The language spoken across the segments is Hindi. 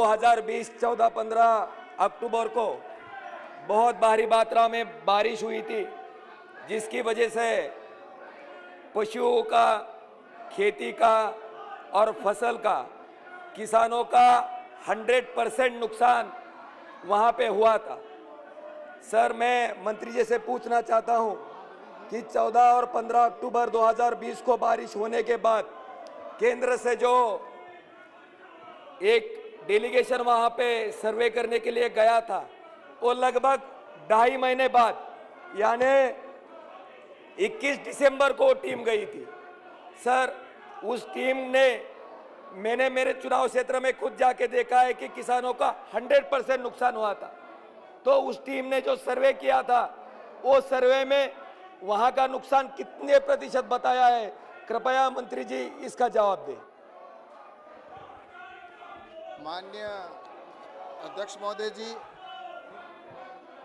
2020 14-15 अक्टूबर को बहुत भारी मात्रा में बारिश हुई थी, जिसकी वजह से पशुओं का, खेती का और फसल का, किसानों का 100% नुकसान वहाँ पे हुआ था। सर, मैं मंत्री जी से पूछना चाहता हूँ कि 14 और 15 अक्टूबर 2020 को बारिश होने के बाद केंद्र से जो एक डेलीगेशन वहाँ पे सर्वे करने के लिए गया था, वो लगभग 2.5 महीने बाद यानी 21 दिसंबर को टीम गई थी। सर, उस टीम ने, मैंने मेरे चुनाव क्षेत्र में खुद जाके देखा है कि किसानों का 100% नुकसान हुआ था। तो उस टीम ने जो सर्वे किया था, वो सर्वे में वहां का नुकसान कितने प्रतिशत बताया है? कृपया मंत्री जी इसका जवाब दें। माननीय अध्यक्ष महोदय जी,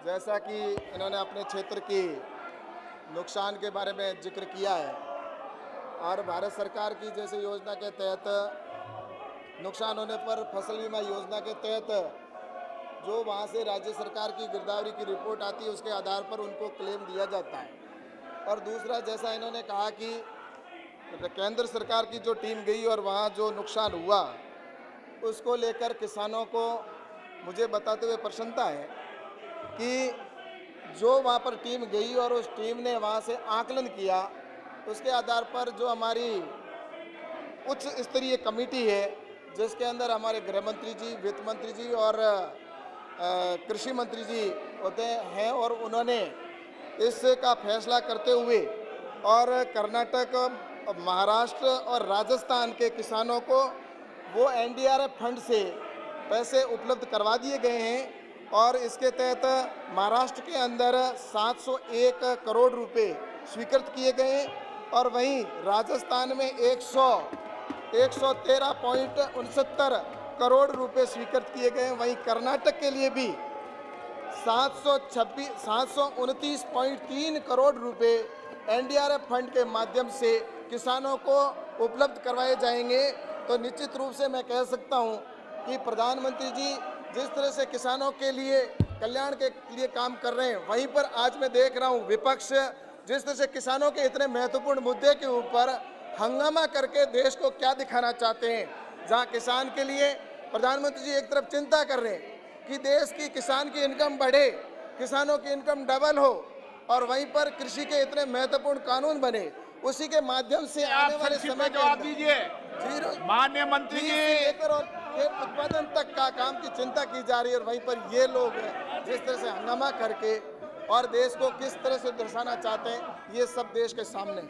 जैसा कि इन्होंने अपने क्षेत्र की नुकसान के बारे में जिक्र किया है और भारत सरकार की जैसे योजना के तहत नुकसान होने पर फसल बीमा योजना के तहत जो वहाँ से राज्य सरकार की गिरदावरी की रिपोर्ट आती है, उसके आधार पर उनको क्लेम दिया जाता है। और दूसरा, जैसा इन्होंने कहा कि केंद्र सरकार की जो टीम गई और वहाँ जो नुकसान हुआ, उसको लेकर किसानों को मुझे बताते हुए प्रसन्नता है कि जो वहाँ पर टीम गई और उस टीम ने वहाँ से आकलन किया, उसके आधार पर जो हमारी उच्च स्तरीय कमेटी है, जिसके अंदर हमारे गृह मंत्री जी, वित्त मंत्री जी और कृषि मंत्री जी होते हैं, और उन्होंने इसका फैसला करते हुए और कर्नाटक, महाराष्ट्र और राजस्थान के किसानों को वो एनडीआरएफ फंड से पैसे उपलब्ध करवा दिए गए हैं। और इसके तहत महाराष्ट्र के अंदर 701 करोड़ रुपए स्वीकृत किए गए और वहीं राजस्थान में 113.69 करोड़ रुपए स्वीकृत किए गए। वहीं कर्नाटक के लिए भी 729.3 करोड़ रुपए एनडीआरएफ फंड के माध्यम से किसानों को उपलब्ध करवाए जाएंगे। तो निश्चित रूप से मैं कह सकता हूं कि प्रधानमंत्री जी जिस तरह से किसानों के लिए कल्याण के लिए काम कर रहे हैं, वहीं पर आज मैं देख रहा हूं विपक्ष जिस तरह से किसानों के इतने महत्वपूर्ण मुद्दे के ऊपर हंगामा करके देश को क्या दिखाना चाहते हैं। जहां किसान के लिए प्रधानमंत्री जी एक तरफ चिंता कर रहे हैं कि देश की किसान की इनकम बढ़े, किसानों की इनकम डबल हो, और वहीं पर कृषि के इतने महत्वपूर्ण कानून बने, उसी के माध्यम से आने वाले समय जवाब दीजिए माननीय मंत्री जी। लेकर और उत्पादन तक का काम की चिंता की जा रही है, और वहीं पर ये लोग जिस तरह से हंगामा करके और देश को किस तरह से दर्शाना चाहते हैं, ये सब देश के सामने।